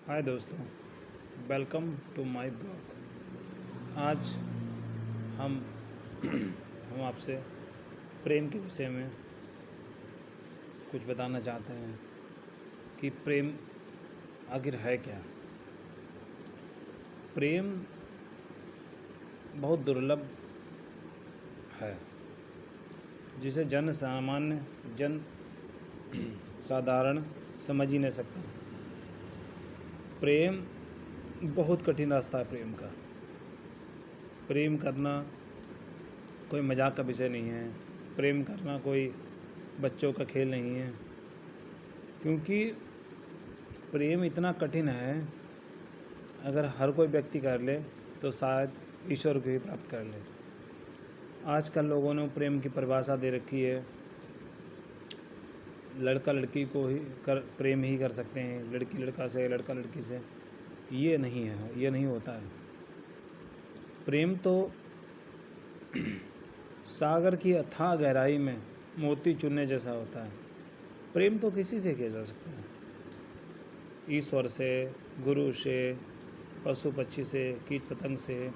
हाय दोस्तों, welcome to my blog. आज हम हम आपसे प्रेम के विषय में कुछ बताना चाहते हैं कि प्रेम आखिर है क्या। प्रेम बहुत दुर्लभ है, जिसे जन साधारण समझ ही नहीं सकता। प्रेम बहुत कठिन रास्ता है। प्रेम करना कोई मजाक का विषय नहीं है। प्रेम करना कोई बच्चों का खेल नहीं है, क्योंकि प्रेम इतना कठिन है। अगर हर कोई व्यक्ति कर ले तो शायद ईश्वर को भी प्राप्त कर ले। आजकल लोगों ने प्रेम की परिभाषा दे रखी है, लड़का लड़की को ही प्रेम ही कर सकते हैं, लड़की लड़का से, लड़का लड़की से। ये नहीं है, ये नहीं होता है। प्रेम तो सागर की अथाह गहराई में मोती चुनने जैसा होता है। प्रेम तो किसी से किया जा सकता है, ईश्वर से, गुरु से, पशु पक्षी से, कीट पतंग से,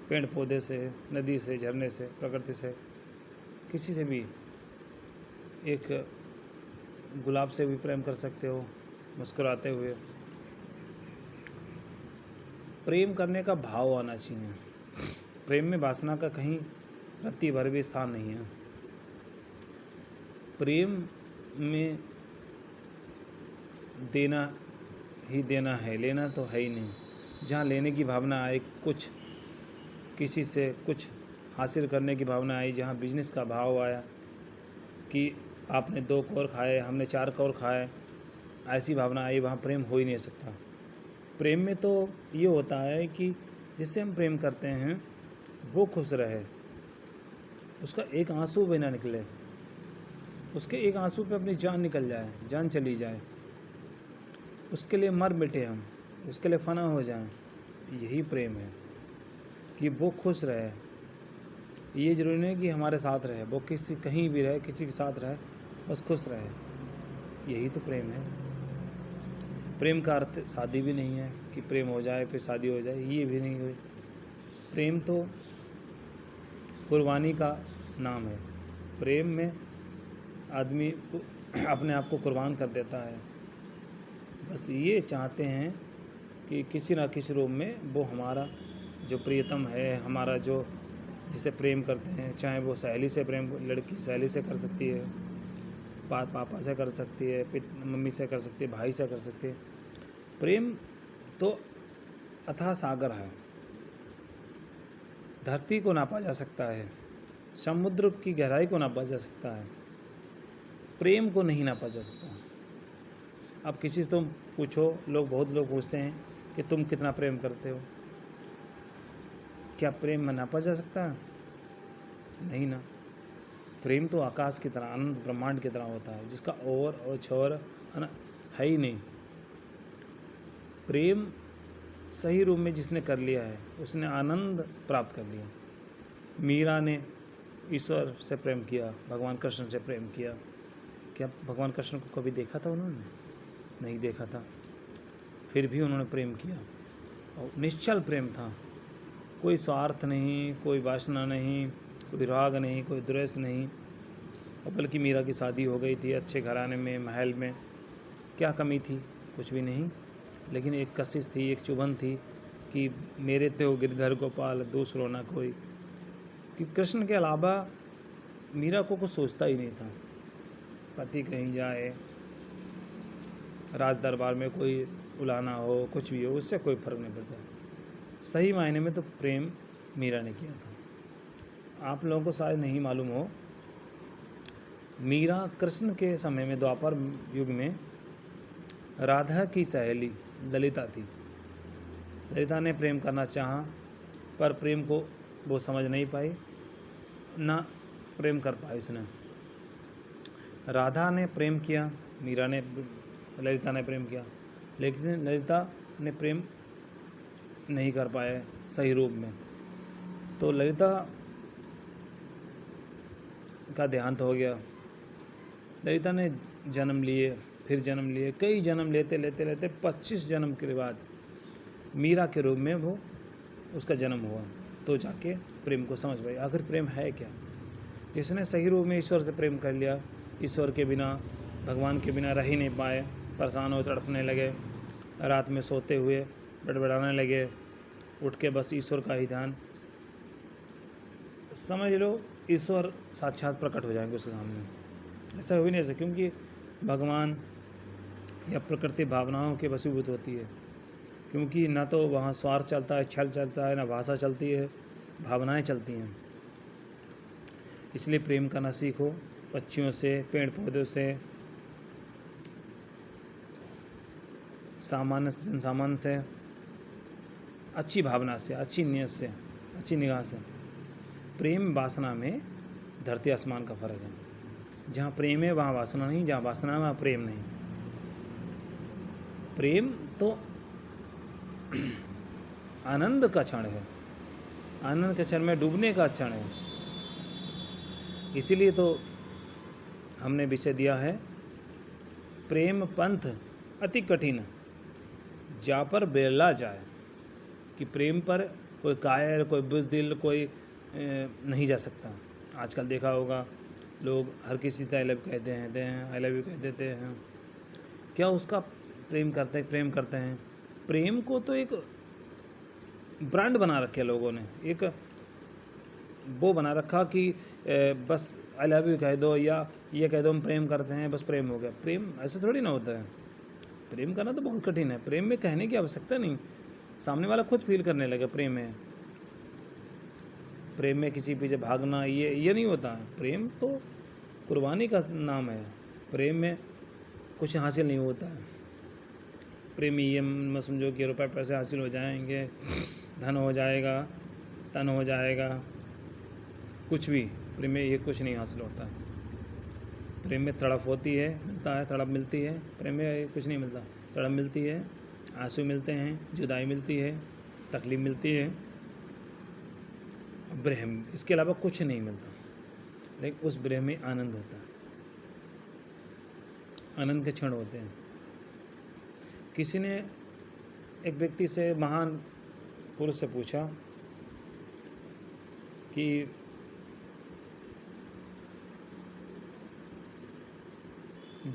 पेड़ पौधे से, नदी से, झरने से, प्रकृति से, किसी से भी। एक गुलाब से भी प्रेम कर सकते हो मुस्कुराते हुए। प्रेम करने का भाव आना चाहिए। प्रेम में वासना का कहीं रत्ती भर भी स्थान नहीं है। प्रेम में देना ही देना है, लेना तो है ही नहीं। जहाँ लेने की भावना आए, कुछ किसी से कुछ हासिल करने की भावना आई, जहाँ बिजनेस का भाव आया कि आपने 2 कौर खाए, हमने 4 कौर खाए, ऐसी भावना आई, वहाँ प्रेम हो ही नहीं सकता। प्रेम में तो ये होता है कि जिससे हम प्रेम करते हैं वो खुश रहे, उसका एक आंसू भी ना निकले, उसके एक आंसू पे अपनी जान निकल जाए, जान चली जाए, उसके लिए मर मिटे हम, उसके लिए फना हो जाएं। यही प्रेम है कि वो खुश रहे। ये ज़रूरी नहीं कि हमारे साथ रहे, वो किसी कहीं भी रहे, किसी के साथ रहे, बस खुश रहे। यही तो प्रेम है। प्रेम का अर्थ शादी भी नहीं है कि प्रेम हो जाए फिर शादी हो जाए, ये भी नहीं हुई। प्रेम तो कुर्बानी का नाम है। प्रेम में आदमी अपने आप को कुर्बान कर देता है। बस ये चाहते हैं कि किसी ना किसी रूप में वो हमारा जो प्रियतम है, हमारा जो जिसे प्रेम करते हैं, चाहे वो सहेली से प्रेम, लड़की सहेली से कर सकती है, पापा से कर सकती है, मम्मी से कर सकती है, भाई से कर सकती है। प्रेम तो अथाह सागर है। धरती को नापा जा सकता है, समुद्र की गहराई को नापा जा सकता है, प्रेम को नहीं नापा जा सकता। अब किसी से तुम पूछो, बहुत लोग पूछते हैं कि तुम कितना प्रेम करते हो। क्या प्रेम में नापा जा सकता है? नहीं ना। प्रेम तो आकाश की तरह, अनंत ब्रह्मांड की तरह होता है, जिसका ओर और छोर है ही नहीं। प्रेम सही रूप में जिसने कर लिया है, उसने आनंद प्राप्त कर लिया। मीरा ने ईश्वर से प्रेम किया, भगवान कृष्ण से प्रेम किया। क्या भगवान कृष्ण को कभी देखा था उन्होंने? नहीं देखा था, फिर भी उन्होंने प्रेम किया, और निश्चल प्रेम था। कोई स्वार्थ नहीं, कोई वासना नहीं, कोई राग नहीं, कोई द्वेष नहीं। और बल्कि मीरा की शादी हो गई थी अच्छे घराने में, महल में। क्या कमी थी? कुछ भी नहीं। लेकिन एक कशिश थी, एक चुभन थी कि मेरे तो गिरधर गोपाल दूसरो ना कोई। कि कृष्ण के अलावा मीरा को कुछ सोचता ही नहीं था। पति कहीं जाए, राज दरबार में कोई उलाना हो, कुछ भी हो, उससे कोई फर्क नहीं पड़ता। सही मायने में तो प्रेम मीरा ने किया था। आप लोगों को शायद नहीं मालूम हो, मीरा कृष्ण के समय में, द्वापर युग में, राधा की सहेली ललिता थी। ललिता ने प्रेम करना चाहा, पर प्रेम को वो समझ नहीं पाई, ना प्रेम कर पाई उसने। राधा ने प्रेम किया, ललिता ने प्रेम किया, लेकिन ललिता ने प्रेम नहीं कर पाए सही रूप में। तो ललिता का देहांत हो गया। ललिता ने जन्म लिए, फिर जन्म लिए, कई जन्म लेते लेते लेते 25 जन्म के बाद मीरा के रूप में वो उसका जन्म हुआ, तो जाके प्रेम को समझ पाई आखिर प्रेम है क्या। जिसने सही रूप में ईश्वर से प्रेम कर लिया, ईश्वर के बिना, भगवान के बिना रह ही नहीं पाए, परेशान हो तड़पने लगे, रात में सोते हुए बड़बड़ाने लगे, उठ के बस ईश्वर का ही ध्यान, समझ लो ईश्वर साक्षात प्रकट हो जाएंगे उसके सामने। ऐसा हो ही नहीं सकता, क्योंकि भगवान या प्रकृति भावनाओं के वशीभूत होती है, क्योंकि ना तो वहाँ स्वार्थ चलता है, छल चलता है, ना भाषा चलती है, भावनाएं चलती हैं। इसलिए प्रेम करना सीखो, पक्षियों से, पेड़ पौधों से, सामान्य जनसामान्य से, अच्छी भावना से, अच्छी नीयत से, अच्छी निगाह से। प्रेम वासना में धरती आसमान का फर्क है। जहाँ प्रेम है वहाँ वासना नहीं, जहाँ वासना है वहाँ प्रेम नहीं। प्रेम तो आनंद का क्षण है, आनंद के क्षण में डूबने का क्षण है। इसीलिए तो हमने विषय दिया है प्रेम पंथ अति कठिन जा पर बेला जाए, कि प्रेम पर कोई कायर, कोई बुज़दिल, कोई नहीं जा सकता। आजकल देखा होगा लोग हर किसी से आई लव कहते हैं, आई लव यू कह देते हैं, क्या उसका प्रेम करते हैं। प्रेम को तो एक ब्रांड बना रखे लोगों ने, एक वो बना रखा कि बस आई लव यू कह दो या ये कह दो हम प्रेम करते हैं, बस प्रेम हो गया। प्रेम ऐसे थोड़ी ना होता है, प्रेम करना तो बहुत कठिन है। प्रेम में कहने की आवश्यकता नहीं, सामने वाला खुद फील करने लगे प्रेम है। प्रेम में किसी पीछे भागना ये नहीं होता है। प्रेम तो कुर्बानी का नाम है। प्रेम में कुछ हासिल नहीं होता है। प्रेमी ये मत समझो कि रुपए पैसे हासिल हो जाएंगे, धन हो जाएगा, तन हो जाएगा, कुछ भी प्रेम में ये कुछ नहीं हासिल होता है। प्रेम में तड़प होती है, मिलता है, तड़प मिलती है। प्रेम में कुछ नहीं मिलता, तड़प मिलती है, आंसू मिलते हैं, जुदाई मिलती है, तकलीफ मिलती है, ब्रह्म, इसके अलावा कुछ नहीं मिलता। लेकिन उस ब्रह्म में आनंद होता है, आनंद के क्षण होते हैं। किसी ने एक व्यक्ति से, महान पुरुष से पूछा कि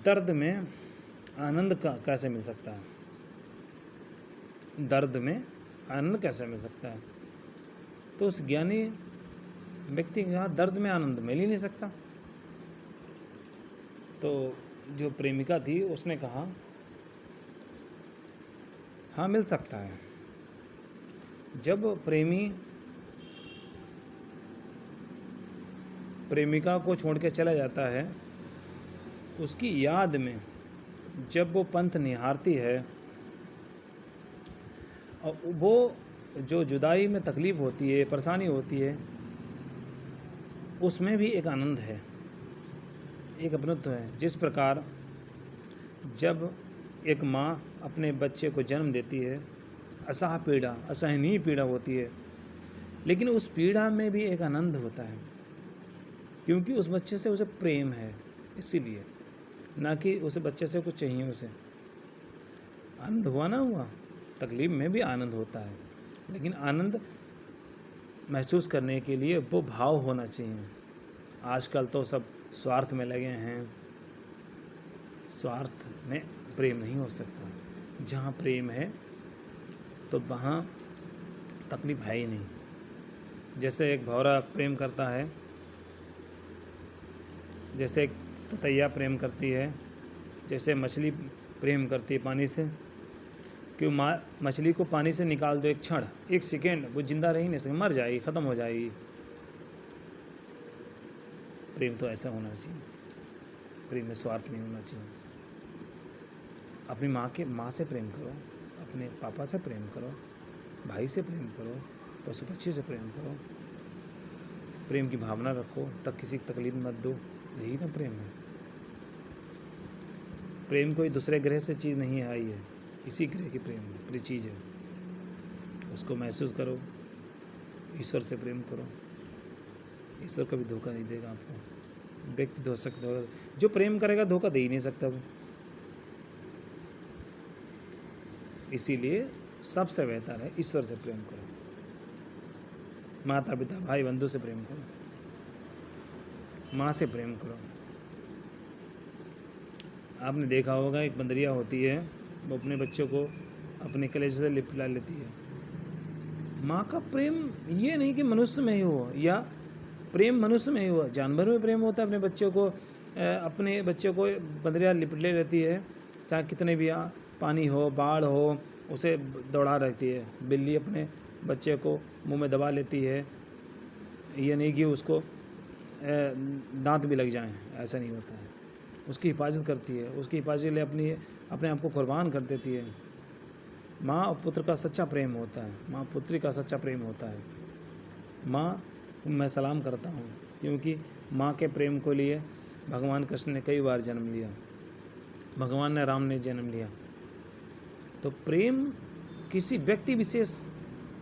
दर्द में आनंद का कैसे मिल सकता है, दर्द में आनंद कैसे मिल सकता है। तो उस ज्ञानी व्यक्ति ने कहा दर्द में आनंद मिल ही नहीं सकता। तो जो प्रेमिका थी उसने कहा हाँ मिल सकता है। जब प्रेमी प्रेमिका को छोड़ के चला जाता है, उसकी याद में जब वो पंथ निहारती है, और वो जो जुदाई में तकलीफ़ होती है, परेशानी होती है, उसमें भी एक आनंद है, एक अपनत्व है। जिस प्रकार जब एक माँ अपने बच्चे को जन्म देती है, असह पीड़ा, असहनीय पीड़ा होती है, लेकिन उस पीड़ा में भी एक आनंद होता है, क्योंकि उस बच्चे से उसे प्रेम है, इसीलिए, ना कि उस बच्चे से कुछ चाहिए उसे। आनंद हुआ ना हुआ, तकलीफ़ में भी आनंद होता है, लेकिन आनंद महसूस करने के लिए वो भाव होना चाहिए। आजकल तो सब स्वार्थ में लगे हैं, स्वार्थ में प्रेम नहीं हो सकता। जहाँ प्रेम है तो वहाँ तकलीफ है ही नहीं। जैसे एक भौरा प्रेम करता है, जैसे एक ततैया प्रेम करती है, जैसे मछली प्रेम करती है पानी से, कि मछली को पानी से निकाल दो एक क्षण, एक सेकेंड, वो जिंदा रह ही नहीं सके, मर जाएगी, ख़त्म हो जाएगी। प्रेम तो ऐसा होना चाहिए, प्रेम में स्वार्थ नहीं होना चाहिए। अपनी माँ से प्रेम करो, अपने पापा से प्रेम करो, भाई से प्रेम करो, पशु पक्षी से प्रेम करो, प्रेम की भावना रखो, तक किसी की तकलीफ मत दो, यही ना प्रेम है। प्रेम कोई दूसरे ग्रह से चीज़ नहीं आई है, इसी ग्रह की प्रेम चीज़ है। उसको महसूस करो, ईश्वर से प्रेम करो, ईश्वर कभी धोखा नहीं देगा आपको। व्यक्ति धो सकता, जो प्रेम करेगा धोखा दे ही नहीं सकता वो। इसीलिए सबसे बेहतर है ईश्वर से प्रेम करो, माता पिता भाई बंधु से प्रेम करो, माँ से प्रेम करो। आपने देखा होगा एक बंदरिया होती है, वो अपने बच्चों को अपने कलेजे से लिपटा लेती है। माँ का प्रेम ये नहीं कि मनुष्य में ही हो, या प्रेम मनुष्य में ही हो, जानवर में प्रेम होता है अपने बच्चों को। अपने बच्चों को बंदरिया लिपटे रहती है, चाहे कितने भी पानी हो, बाढ़ हो, उसे दौड़ा रहती है। बिल्ली अपने बच्चे को मुंह में दबा लेती है, ये नहीं कि उसको दांत भी लग जाएं, ऐसा नहीं होता है। उसकी हिफाजत करती है, उसकी हिफाजत के लिए अपने आप को कुर्बान कर देती है। माँ और पुत्र का सच्चा प्रेम होता है, माँ पुत्री का सच्चा प्रेम होता है। माँ मैं सलाम करता हूँ, क्योंकि माँ के प्रेम को लिए भगवान कृष्ण ने कई बार जन्म लिया, भगवान ने राम ने जन्म लिया। तो प्रेम किसी व्यक्ति विशेष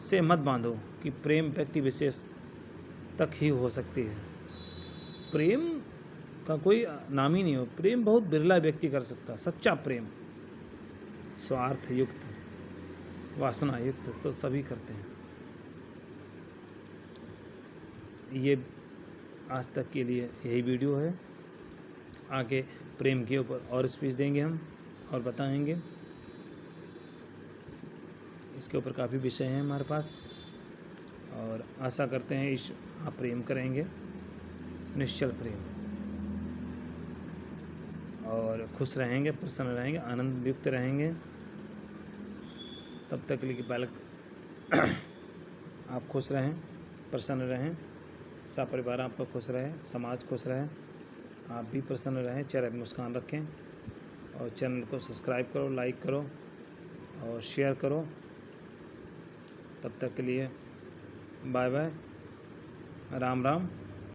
से मत बांधो कि प्रेम व्यक्ति विशेष तक ही हो सकती है। प्रेम का कोई नाम ही नहीं हो, प्रेम बहुत बिरला व्यक्ति कर सकता है। सच्चा प्रेम स्वार्थ युक्त, वासना युक्त तो सभी करते हैं। ये आज तक के लिए यही वीडियो है। आगे प्रेम के ऊपर और स्पीच देंगे हम और बताएंगे। इसके ऊपर काफ़ी विषय हैं हमारे पास, और आशा करते हैं आप प्रेम करेंगे, निश्चल प्रेम, और खुश रहेंगे, प्रसन्न रहेंगे, आनंद युक्त रहेंगे। तब तक के लिए बालक आप खुश रहें, प्रसन्न रहें, सब परिवार आपका खुश रहे, समाज खुश रहे, आप भी प्रसन्न रहें, चेहरे पर मुस्कान रखें, और चैनल को सब्सक्राइब करो, लाइक करो और शेयर करो। तब तक के लिए बाय बाय, राम राम।